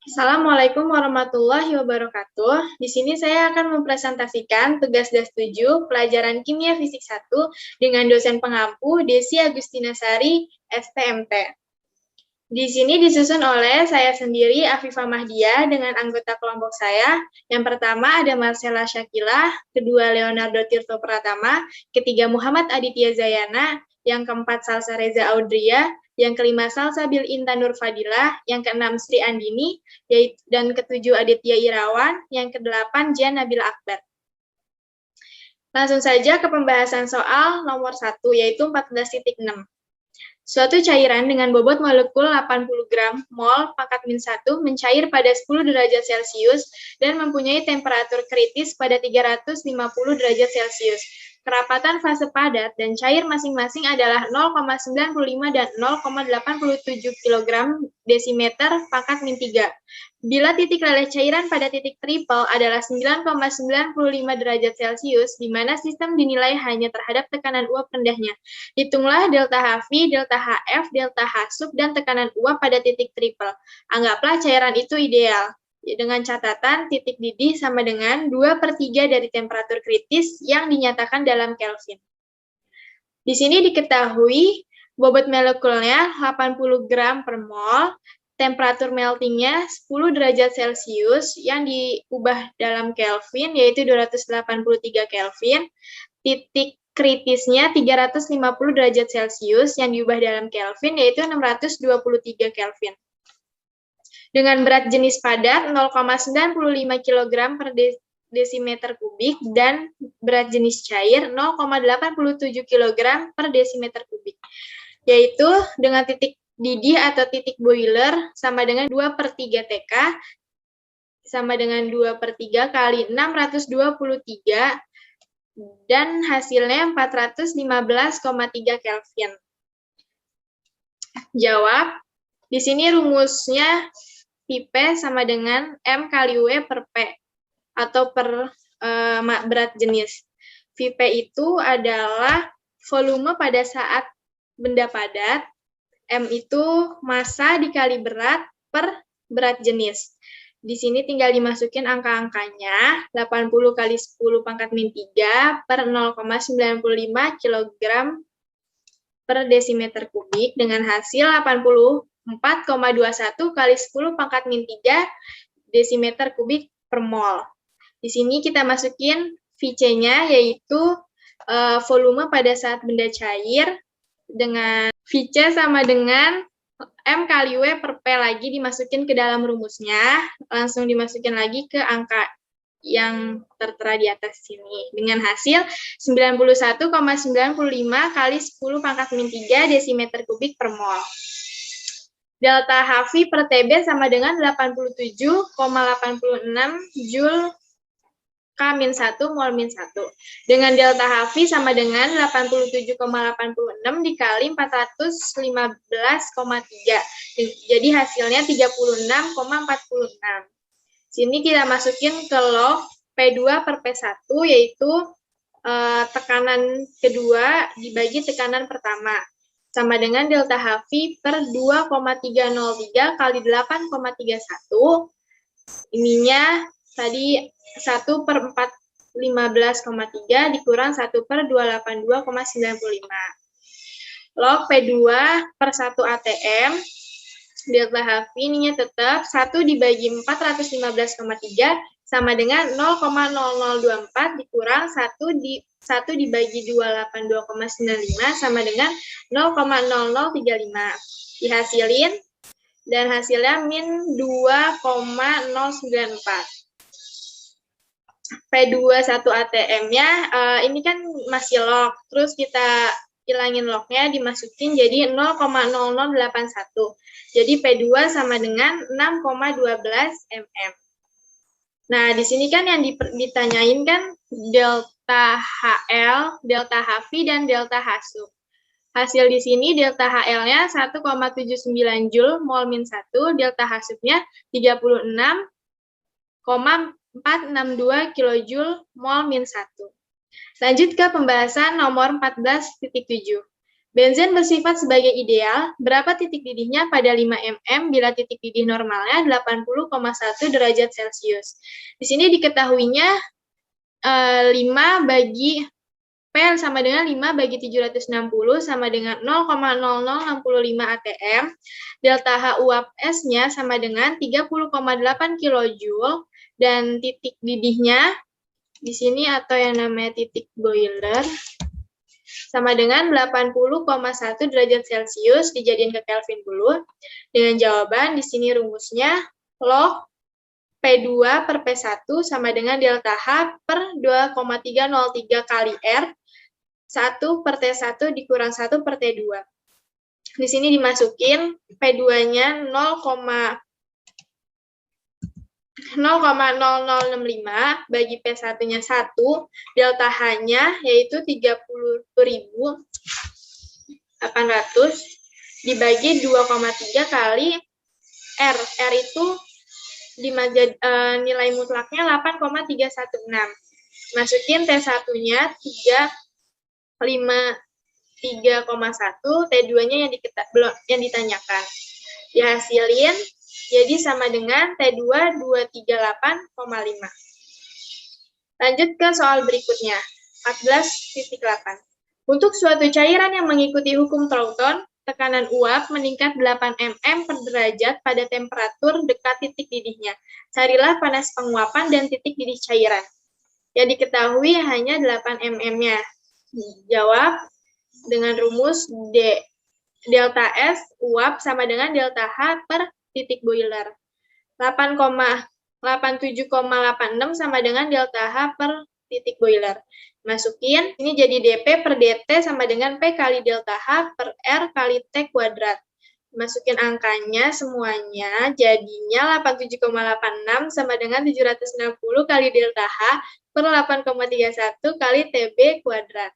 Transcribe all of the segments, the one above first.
Assalamualaikum warahmatullahi wabarakatuh. Di sini saya akan mempresentasikan tugas DAS 7 pelajaran Kimia Fisik 1 dengan dosen pengampu Desi Agustina Sari, STMT. Di sini disusun oleh saya sendiri, Afifah Mahdia, dengan anggota kelompok saya. Yang pertama ada Marcella Syakilah, kedua Leonardo Tirto Pratama, ketiga Muhammad Aditya Zayana, yang keempat Salsa Reza Audria, yang kelima Salsabil Intan Nur Fadilah, yang keenam Sri Andini, dan ketujuh Aditya Irawan, yang kedelapan Jian Nabil Akbar. Langsung saja ke pembahasan soal nomor 1, yaitu 14.6. Suatu cairan dengan bobot molekul 80 gram mol pangkat min 1 mencair pada 10 derajat Celcius dan mempunyai temperatur kritis pada 350 derajat Celcius. Kerapatan fase padat dan cair masing-masing adalah 0,95 dan 0,87 kg desimeter pangkat min 3. Bila titik leleh cairan pada titik triple adalah 9,95 derajat Celcius, di mana sistem dinilai hanya terhadap tekanan uap rendahnya. Hitunglah delta Hv, delta Hf, delta H sub, dan tekanan uap pada titik triple. Anggaplah cairan itu ideal. Dengan catatan titik didih sama dengan 2/3 dari temperatur kritis yang dinyatakan dalam Kelvin. Di sini diketahui bobot molekulnya 80 gram per mol, temperatur meltingnya 10 derajat Celcius yang diubah dalam Kelvin yaitu 283 Kelvin, titik kritisnya 350 derajat Celcius yang diubah dalam Kelvin yaitu 623 Kelvin. Dengan berat jenis padat 0,95 kg per desimeter kubik dan berat jenis cair 0,87 kg per desimeter kubik. Yaitu dengan titik didih atau titik boiler sama dengan 2/3 TK sama dengan 2/3 kali 623 dan hasilnya 415,3 Kelvin. Jawab. Di sini rumusnya P sama dengan M kali W per P atau per berat jenis. Vp itu adalah volume pada saat benda padat, M itu massa dikali berat per berat jenis. Di sini tinggal dimasukin angka-angkanya, 80 kali 10 pangkat min 3 per 0,95 kg per desimeter kubik dengan hasil 84,21 kali 10 pangkat min 3 desimeter kubik per mol. Di sini kita masukin Vc-nya yaitu volume pada saat benda cair dengan Vc sama dengan M kali W per P lagi dimasukin ke dalam rumusnya, langsung dimasukin lagi ke angka yang tertera di atas sini dengan hasil 91,95 kali 10 pangkat min 3 desimeter kubik per mol. Delta Hv per Tb sama dengan 87,86 Joule K-1 mol min 1. Dengan delta Hv sama dengan 87,86 dikali 415,3. Jadi hasilnya 36,46. Sini kita masukin ke log P2 per P1 yaitu tekanan kedua dibagi tekanan pertama. Sama dengan delta Hv per 2,303 kali 8,31. Ininya tadi 1/415,3 dikurang 1/282,95. Log P2 per 1 ATM, delta Hv ininya tetap 1 dibagi 415,3 sama dengan 0,0024 dikurang 1 dibagi 282,95 sama dengan 0,0035. Dihasilin, dan hasilnya min 2,094. P2 1 ATM-nya, ini kan masih log, terus kita hilangin lognya, dimasukin jadi 0,0081. Jadi P2 sama dengan 6,12 mm. Nah, di sini kan yang ditanyain kan delta HL, delta Hv, dan delta H sub. Hasil di sini delta HL-nya 1,79 Joule mol min 1, delta H sub-nya 36,462 kJ mol min 1. Lanjut ke pembahasan nomor 14.7. Benzen bersifat sebagai ideal, berapa titik didihnya pada 5 mm bila titik didih normalnya 80,1 derajat Celcius. Di sini diketahuinya 5 bagi P sama dengan 5 bagi 760 sama dengan 0,0065 atm. Delta H uap S-nya sama dengan 30,8 kJ dan titik didihnya di sini atau yang namanya titik boiler sama dengan 80,1 derajat Celcius dijadiin ke Kelvin dulu. Dengan jawaban di sini rumusnya log P2 per P1 sama dengan delta H per 2,303 kali R 1 per T1 dikurang 1 per T2. Di sini dimasukin P2-nya 0,0065 bagi P1-nya 1, delta H-nya yaitu 30.800 dibagi 2,3 kali R. R itu nilai mutlaknya 8,316. Masukin T1-nya 3,1, T2-nya yang ditanyakan. Dihasilin jadi sama dengan T2 238,5. Lanjut ke soal berikutnya, 14.8. Untuk suatu cairan yang mengikuti hukum Thornton, tekanan uap meningkat 8 mm per derajat pada temperatur dekat titik didihnya. Carilah panas penguapan dan titik didih cairan. Yang diketahui hanya 8 mm-nya. Jawab dengan rumus delta S uap sama dengan delta H per titik boiler. 87,86 sama dengan delta H per titik boiler. Masukin, ini jadi dP per dt sama dengan P kali delta H per R kali T kuadrat. Masukin angkanya semuanya, jadinya 87,86 sama dengan 760 kali delta H per 8,31 kali TB kuadrat.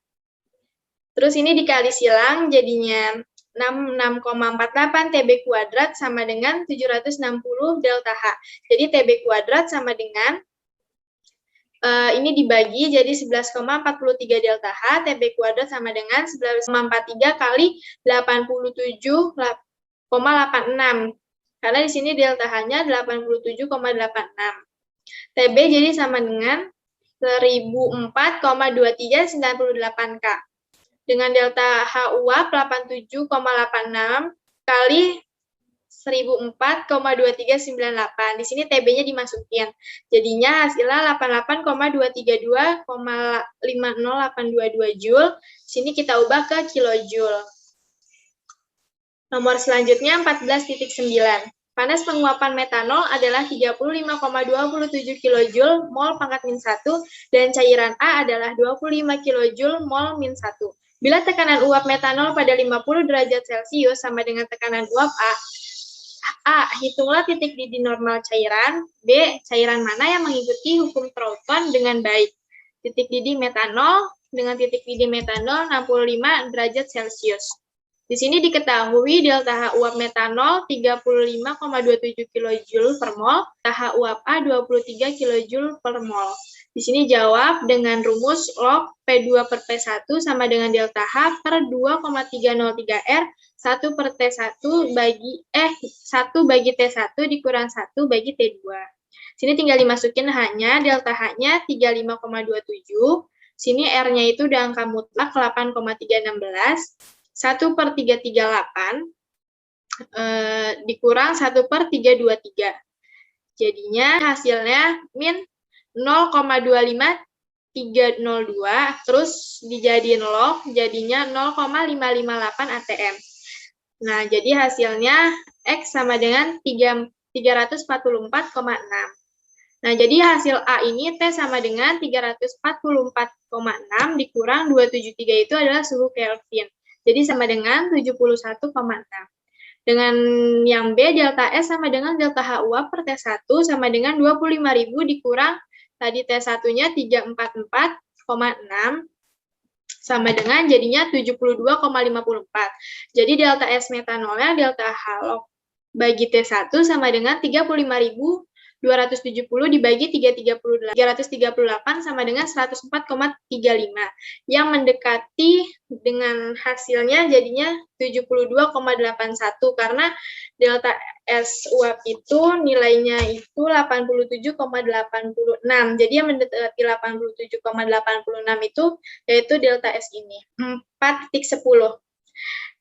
Terus ini dikali silang, jadinya 66,48 TB kuadrat sama dengan 760 delta H. Jadi TB kuadrat sama dengan, ini dibagi jadi 11,43 delta H, TB kuadrat sama dengan 11,43 kali 87,86. Karena di sini delta H-nya 87,86. TB jadi sama dengan 1004,2398 K. Dengan delta H uap 87,86 kali 1004,2398. Di sini TB-nya dimasukin. Jadinya hasilnya 88,23250822 Joule. Sini kita ubah ke kilojoule. Nomor selanjutnya 14.9. Panas penguapan metanol adalah 35,27 kJ mol pangkat min 1 dan cairan A adalah 25 kJ mol min 1. Bila tekanan uap metanol pada 50 derajat Celcius sama dengan tekanan uap A, hitunglah titik didih normal cairan. B, cairan mana yang mengikuti hukum Thornton dengan baik. Titik didih metanol dengan titik didih metanol 65 derajat Celcius. Di sini diketahui delta H uap metanol 35,27 kJ per mol, delta H uap A 23 kJ per mol. Di sini jawab dengan rumus log P2 per P1 sama dengan delta H per 2,303 R 1 per T1 bagi 1 bagi T1 dikurang 1 bagi T2. Sini tinggal dimasukin H-nya, delta H-nya 35,27. Sini R-nya itu udah angka mutlak 8,316. 1 per 338 dikurang 1 per 323. Jadinya hasilnya min 0,25302 terus dijadiin log jadinya 0,558 atm. Nah, jadi hasilnya X sama dengan 344,6. Nah, jadi hasil A ini T sama dengan 344,6 dikurang 273 itu adalah suhu Kelvin. Jadi sama dengan 71,6. Dengan yang B, delta S sama dengan delta H uap per T1 sama dengan 25.000 dikurang tadi T1-nya 344,6 sama dengan jadinya 72,54. Jadi delta S metanolnya delta H log bagi T1 sama dengan 35.000 270 dibagi 338 sama dengan 104,35. Yang mendekati dengan hasilnya jadinya 72,81 karena delta S uap itu nilainya itu 87,86. Jadi yang mendekati 87,86 itu yaitu delta S ini. 4.10.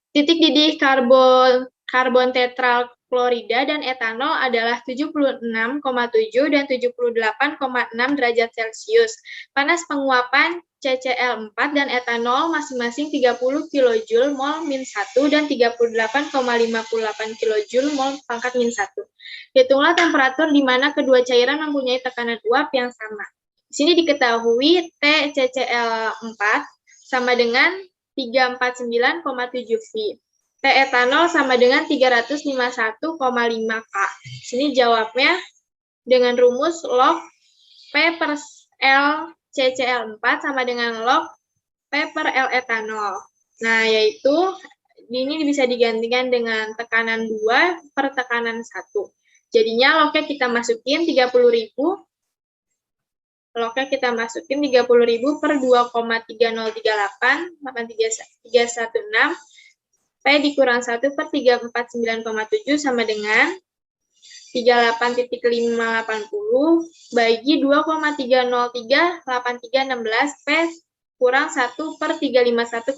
Titik didih karbon tetraklorida dan etanol adalah 76,7 dan 78,6 derajat Celcius. Panas penguapan CCl4 dan etanol masing-masing 30 kJ mol min 1 dan 38,58 kJ mol pangkat min 1. Hitunglah temperatur di mana kedua cairan mempunyai tekanan uap yang sama. Di sini diketahui TCCl4 sama dengan 349,7 V. T etanol sama dengan 351,5 K. Sini jawabnya dengan rumus log P per L CCl4 sama dengan log P per L etanol. Nah, yaitu ini bisa digantikan dengan tekanan 2 per tekanan 1. Jadinya lognya kita masukin 30.000. Lognya kita masukin 30.000 per 2,3038, 83316, P dikurang 1 per 349,7 sama dengan 38.580 bagi 2,3038316, P kurang 1 per 351,5.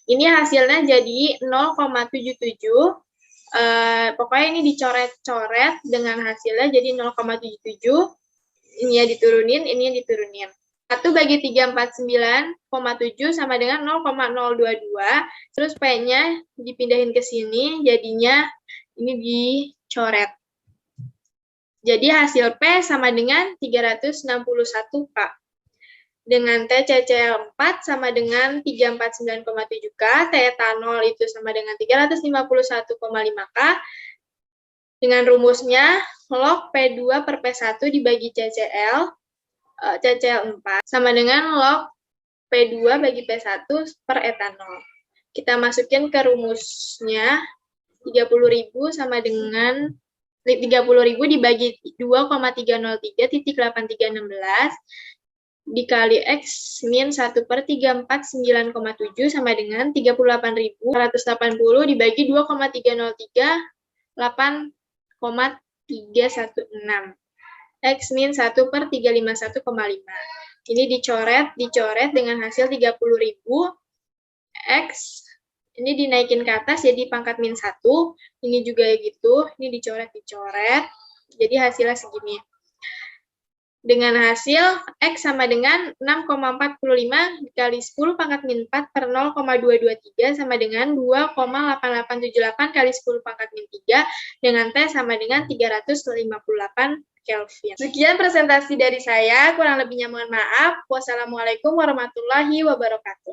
Ini hasilnya jadi 0,77. Pokoknya ini dicoret-coret dengan hasilnya jadi 0,77. Ini ya diturunin, ini diturunin. 1 bagi 349,7 sama dengan 0,022. Terus P-nya dipindahin ke sini, jadinya ini dicoret. Jadi hasil P sama dengan 361 K. Dengan TCCl4 sama dengan 349,7 K, T etanol itu sama dengan 351,5 K. Dengan rumusnya, log P2 per P1 dibagi CCl4 sama dengan log P2 bagi P1 per etanol. Kita masukin ke rumusnya, 30.000 sama dengan 30.000 dibagi 2,303.8316 dikali X min 1 per 349,7 sama dengan 38.180 dibagi 2,303 8,316. X min 1 per 351,5. Ini dicoret dengan hasil 30.000. X ini dinaikin ke atas jadi pangkat min 1. Ini juga gitu, ini dicoret. Jadi hasilnya segini. Dengan hasil X sama dengan 6,45 dikali 10 pangkat min 4 per 0,223 sama dengan 2,8878 kali 10 pangkat min 3 dengan T sama dengan 358 Kelvin. Sekian presentasi dari saya, kurang lebihnya mohon maaf. Wassalamualaikum warahmatullahi wabarakatuh.